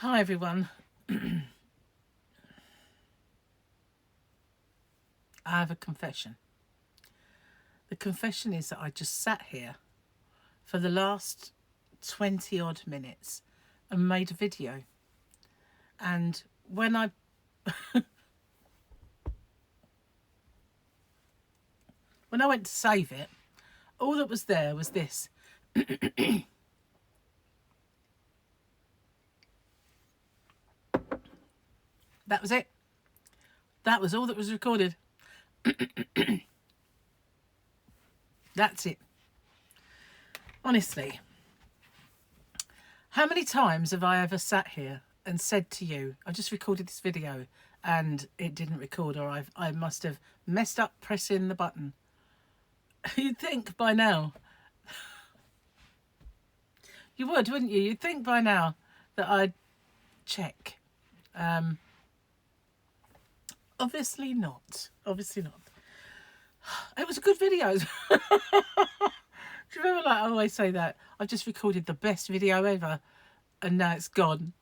Hi everyone. I have a confession. The confession is that I just sat here for the last 20 odd minutes and made a video. And when I went to save it, all that was there was this. That was it. That was all that was recorded. That's it. Honestly, how many times have I ever sat here and said to you, I just recorded this video and it didn't record, or I must have messed up pressing the button. You'd think by now, you would, wouldn't you? You'd think by now that I'd check. Obviously not. Obviously not. It was a good video. Do you remember, like I always say that? I've just recorded the best video ever and now it's gone.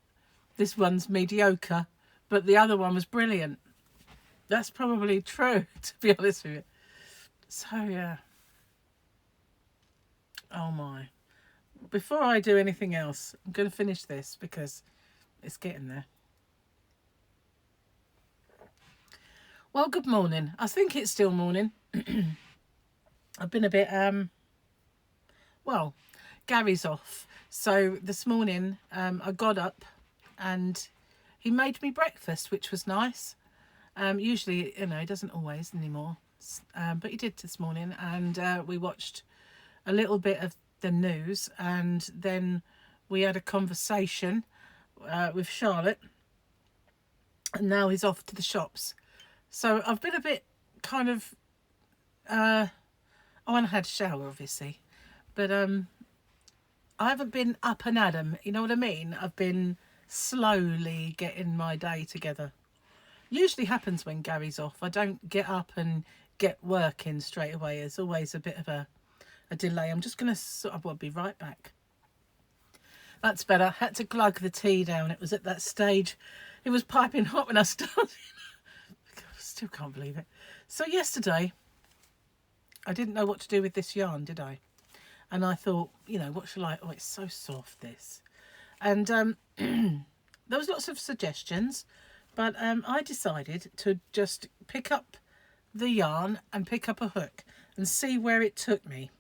This one's mediocre, but the other one was brilliant. That's probably true, to be honest with you. So, yeah. Oh, my. Before I do anything else, I'm going to finish this because it's getting there. Well, good morning. I think it's still morning. I've been a bit, well, Gary's off. So this morning I got up and he made me breakfast, which was nice. Usually, you know, he doesn't always anymore. But he did this morning, and we watched a little bit of the news, and then we had a conversation with Charlotte, and now he's off to the shops. So I've been a bit kind of, I had a shower obviously, but I haven't been up and at 'em, you know what I mean? I've been slowly getting my day together. Usually happens when Gary's off. I don't get up and get working straight away. There's always a bit of a delay. I'm just going to I'll be right back. That's better. I had to glug the tea down. It was at that stage. It was piping hot when I started. Still can't believe it. So yesterday, I didn't know what to do with this yarn, did I? And I thought, you know, what shall I... Oh, it's so soft, this. And there was lots of suggestions, but I decided to just pick up the yarn and pick up a hook and see where it took me.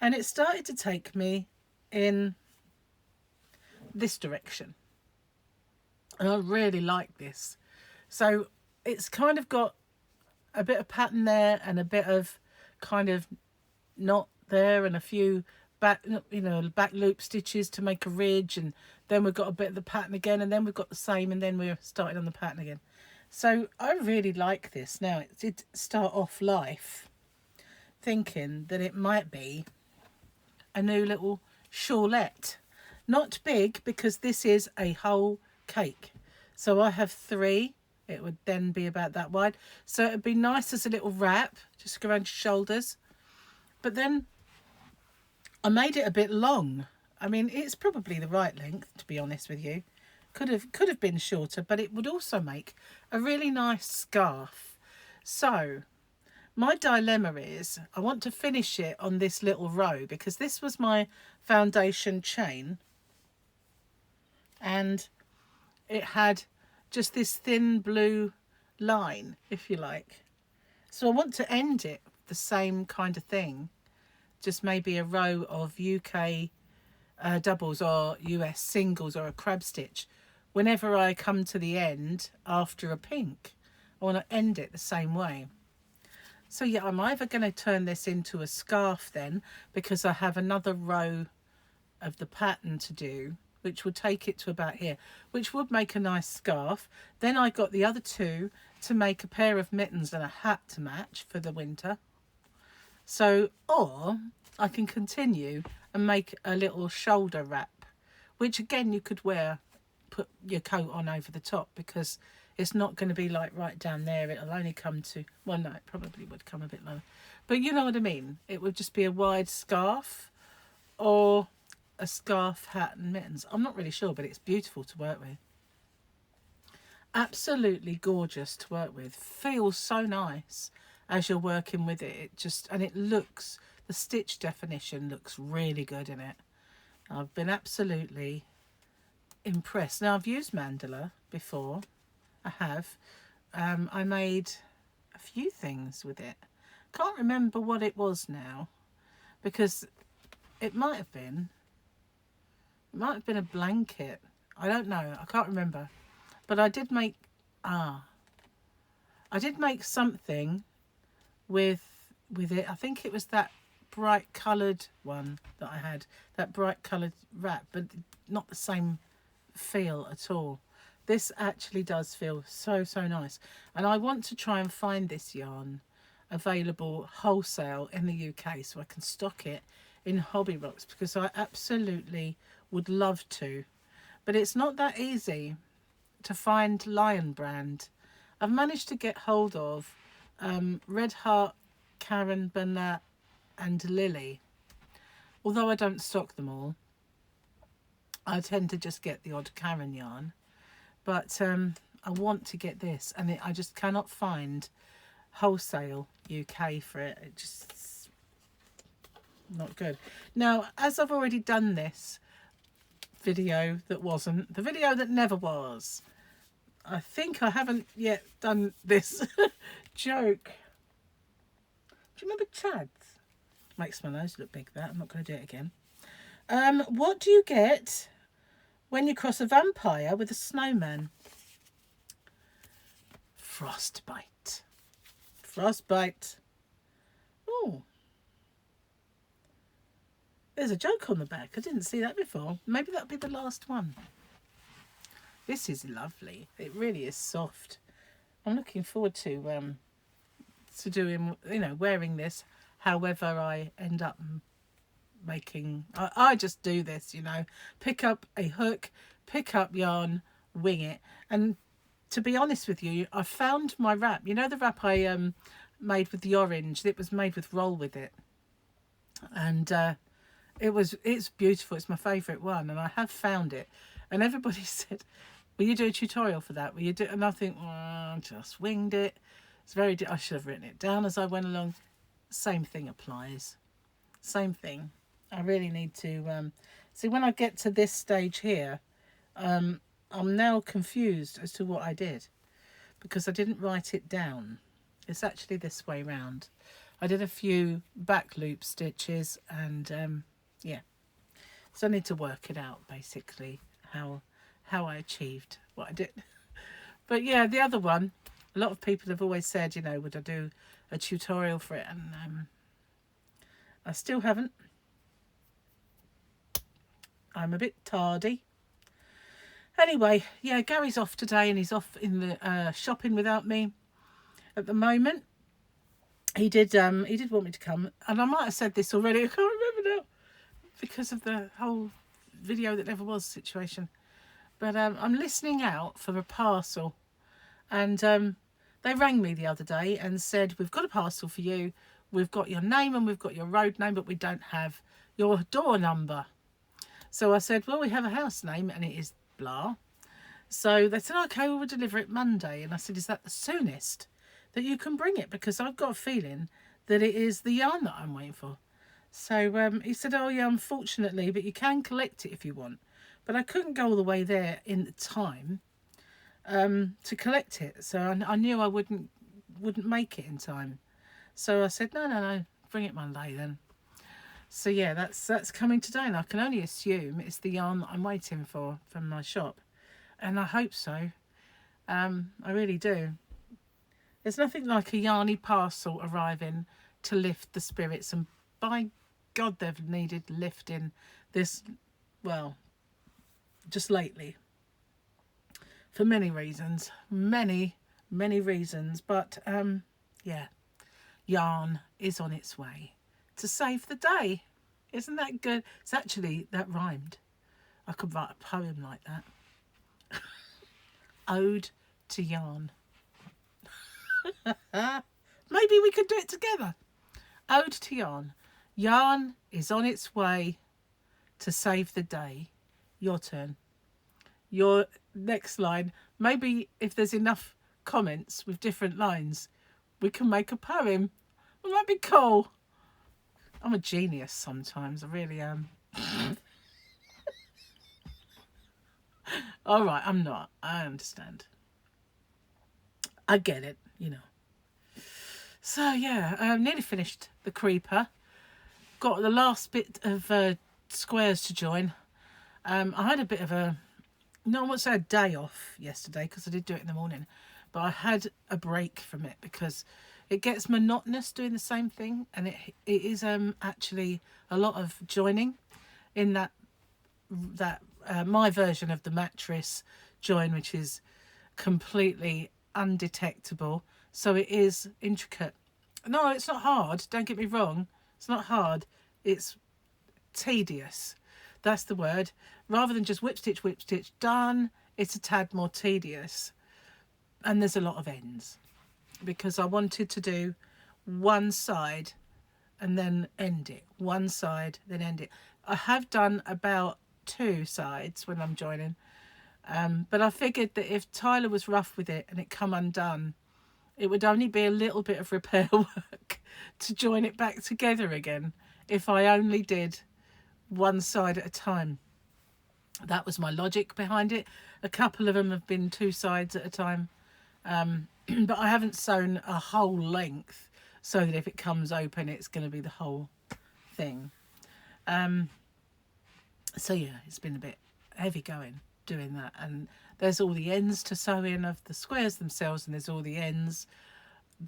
And it started to take me in this direction. And I really like this. So it's kind of got a bit of pattern there and a bit of kind of knot there and a few back, you know, back loop stitches to make a ridge, and then we've got a bit of the pattern again, and then we've got the same, and then we're starting on the pattern again. So I really like this. Now, it did start off life thinking that it might be a new little shawlette. Not big, because this is a whole cake. So I have 3. It would then be about that wide. So it'd be nice as a little wrap, just go around your shoulders. But then I made it a bit long. I mean, it's probably the right length, to be honest with you. Could have been shorter, but it would also make a really nice scarf. So my dilemma is I want to finish it on this little row, because this was my foundation chain. And it had just this thin blue line, if you like. So I want to end it with the same kind of thing, just maybe a row of UK doubles or US singles or a crab stitch. Whenever I come to the end after a pink, I want to end it the same way. So yeah, I'm either going to turn this into a scarf then, because I have another row of the pattern to do, which would take it to about here, which would make a nice scarf. Then I got the other 2 to make a pair of mittens and a hat to match for the winter. So, or I can continue and make a little shoulder wrap, which again you could wear, put your coat on over the top, because it's not going to be like right down there. It'll only come to, well, no, it probably would come a bit lower, but you know what I mean. It would just be a wide scarf, or a scarf, hat and mittens. I'm not really sure, but it's beautiful to work with. Absolutely gorgeous to work with. Feels so nice as you're working with it. It just, and it looks, the stitch definition looks really good in it. I've been absolutely impressed. Now I've used mandala before. I have. I made a few things with it. Can't remember what it was now, because it might have been a blanket. I don't know. I can't remember. But I did make something with it. I think it was that bright coloured one that I had, that bright coloured wrap, but not the same feel at all. This actually does feel so nice, and I want to try and find this yarn available wholesale in the UK so I can stock it in Hobbyrocks, because I absolutely would love to, but it's not that easy to find Lion brand. I've managed to get hold of Red Heart, Karen, Bernat and Lily. Although I don't stock them all, I tend to just get the odd Karen yarn. But I want to get this, and I just cannot find wholesale UK for it. It just not good. Now, as I've already done this video that wasn't, the video that never was, I think I haven't yet done this joke. Do you remember Chad's? Makes my nose look big, that. I'm not going to do it again. What do you get when you cross a vampire with a snowman? Frostbite. Frostbite. Oh. There's a joke on the back. I didn't see that before. Maybe that'll be the last one. This is lovely. It really is soft. I'm looking forward to doing, wearing this however I end up making. I just do this, pick up a hook, pick up yarn, wing it. And to be honest with you, I found my wrap. You know the wrap I made with the orange? It was made with roll with it. And it's beautiful. It's my favourite one, and I have found it. And everybody said, will you do a tutorial for that? Will you do? And I think, well, I just winged it. It's I should have written it down as I went along. Same thing applies. Same thing. I really need to see when I get to this stage here. I'm now confused as to what I did, because I didn't write it down. It's actually this way round. I did a few back loop stitches, and yeah, so I need to work it out basically how I achieved what I did. But yeah, the other one, a lot of people have always said, would I do a tutorial for it, and I still haven't. I'm a bit tardy. Anyway, yeah, Gary's off today, and he's off in the shopping without me at the moment. He did want me to come, and I might have said this already. I can't remember now because of the whole video that never was situation. But I'm listening out for a parcel, and they rang me the other day and said, we've got a parcel for you. We've got your name and we've got your road name, but we don't have your door number. So I said, well, we have a house name and it is blah. So they said, okay, we'll deliver it Monday. And I said, is that the soonest that you can bring it? Because I've got a feeling that it is the yarn that I'm waiting for. So he said, oh yeah, unfortunately, but you can collect it if you want. But I couldn't go all the way there in the time to collect it. So I knew I wouldn't make it in time. So I said, no, bring it Monday then. So yeah, that's coming today, and I can only assume it's the yarn that I'm waiting for from my shop. And I hope so. I really do. There's nothing like a yarny parcel arriving to lift the spirits, and by God, they've needed lifting this, well, just lately. For many reasons. Many reasons. But, yeah, yarn is on its way to save the day. Isn't that good? It's actually, that rhymed. I could write a poem like that. Ode to yarn. Maybe we could do it together. Ode to yarn. Yarn is on its way to save the day. Your turn. Your next line. Maybe if there's enough comments with different lines, we can make a poem. Well, that'd be cool. I'm a genius sometimes. I really am. All right, I'm not. I understand. I get it, you know. So yeah, nearly finished the creeper. Got the last bit of squares to join. I had a bit of a, no, I won't say a day off yesterday because I did do it in the morning, but I had a break from it because it gets monotonous doing the same thing, and it is actually a lot of joining in that my version of the mattress join, which is completely undetectable. So it is intricate. No, it's not hard. Don't get me wrong. It's not hard. It's tedious. That's the word. Rather than just whip stitch, done, it's a tad more tedious. And there's a lot of ends because I wanted to do one side and then end it. One side, then end it. I have done about 2 sides when I'm joining. But I figured that if Tyler was rough with it and it come undone, it would only be a little bit of repair work to join it back together again if I only did one side at a time. That was my logic behind it. A couple of them have been 2 sides at a time. But I haven't sewn a whole length so that if it comes open, it's going to be the whole thing. So yeah, it's been a bit heavy going doing that, and there's all the ends to sew in of the squares themselves, and there's all the ends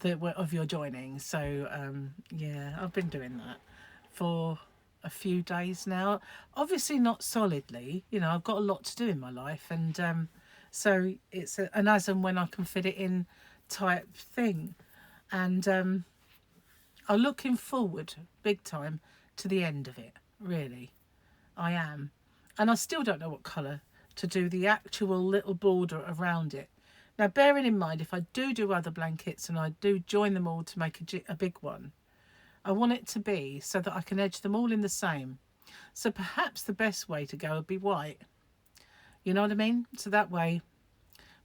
that were of your joining. So yeah, I've been doing that for a few days now. Obviously not solidly, you know, I've got a lot to do in my life, and so it's an as and when I can fit it in type thing. And I'm looking forward big time to the end of it, really. I am. And I still don't know what colour to do the actual little border around it. Now, bearing in mind, if I do other blankets and I do join them all to make a big one, I want it to be so that I can edge them all in the same. So perhaps the best way to go would be white. You know what I mean? So that way,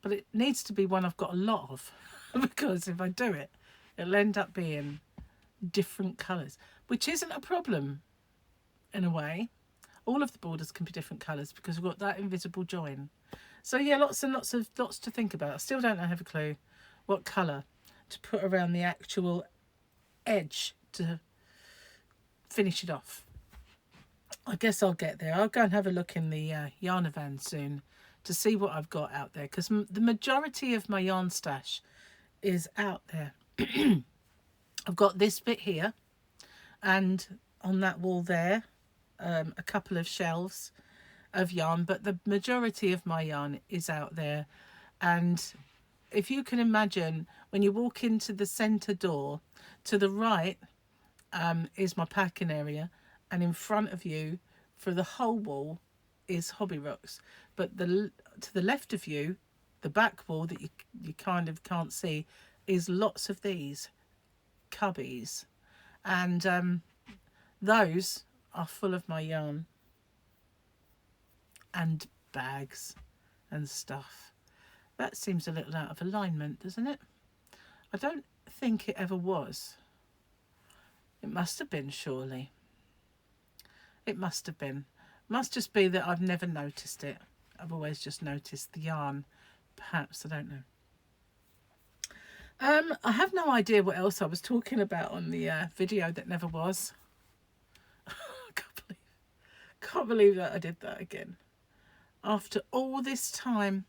but it needs to be one I've got a lot of because if I do it, it'll end up being different colours, which isn't a problem in a way. All of the borders can be different colours because we've got that invisible join. So yeah, lots to think about. I still don't have a clue what colour to put around the actual edge to finish it off. I guess I'll get there. I'll go and have a look in the yarn van soon to see what I've got out there, because the majority of my yarn stash is out there. I've got this bit here, and on that wall there, a couple of shelves of yarn, but the majority of my yarn is out there. And if you can imagine, when you walk into the centre door, to the right is my packing area, and in front of you for the whole wall is Hobby Rocks, but to the left of you, the back wall that you kind of can't see, is lots of these cubbies, and those are full of my yarn and bags and stuff. That seems a little out of alignment, doesn't it? I don't think it ever was. It must have been, surely. It must have been. Must just be that I've never noticed it. I've always just noticed the yarn. Perhaps, I don't know. I have no idea what else I was talking about on the video that never was. Can't believe that I did that again. After all this time,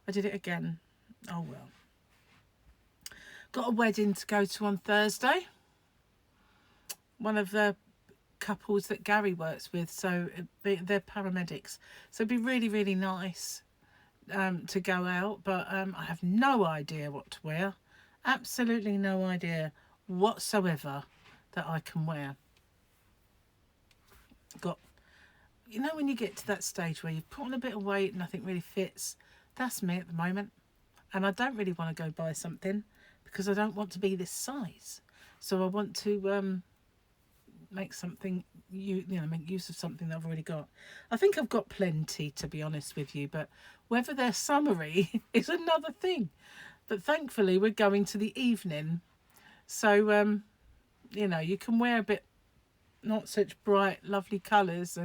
I did it again. Oh well. Got a wedding to go to on Thursday. One of the couples that Gary works with, so they're paramedics. So it'd be really, really nice to go out, but I have no idea what to wear. Absolutely no idea whatsoever that I can wear. Got, you know, when you get to that stage where you've put on a bit of weight and nothing really fits, that's me at the moment. And I don't really want to go buy something because I don't want to be this size. So I want to make something make use of something that I've already got. I think I've got plenty, to be honest with you, but whether they're summery is another thing. But thankfully we're going to the evening, so you can wear a bit, not such bright lovely colours,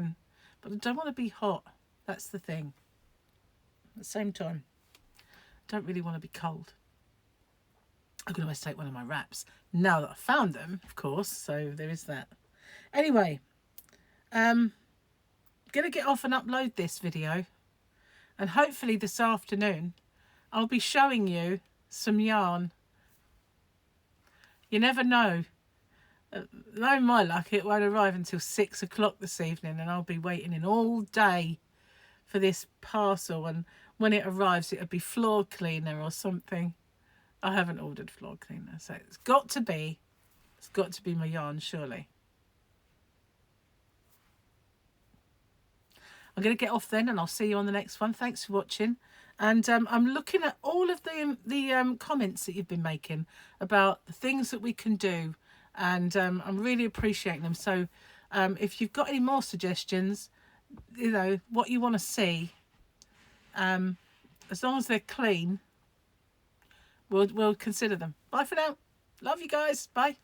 but I don't want to be hot. That's the thing. At the same time, I don't really want to be cold. I can always take one of my wraps now that I found them, of course, so there is that. Anyway, I'm going to get off and upload this video, and hopefully this afternoon I'll be showing you some yarn. You never know. Knowing my luck, it won't arrive until 6 o'clock this evening, and I'll be waiting in all day for this parcel, and when it arrives it'll be floor cleaner or something. I haven't ordered floor cleaner, so it's got to be my yarn, surely. I'm going to get off then, and I'll see you on the next one. Thanks for watching. And I'm looking at all of the comments that you've been making about the things that we can do, and I'm really appreciating them. So if you've got any more suggestions, what you want to see, as long as they're clean, we'll consider them. Bye for now. Love you guys. Bye.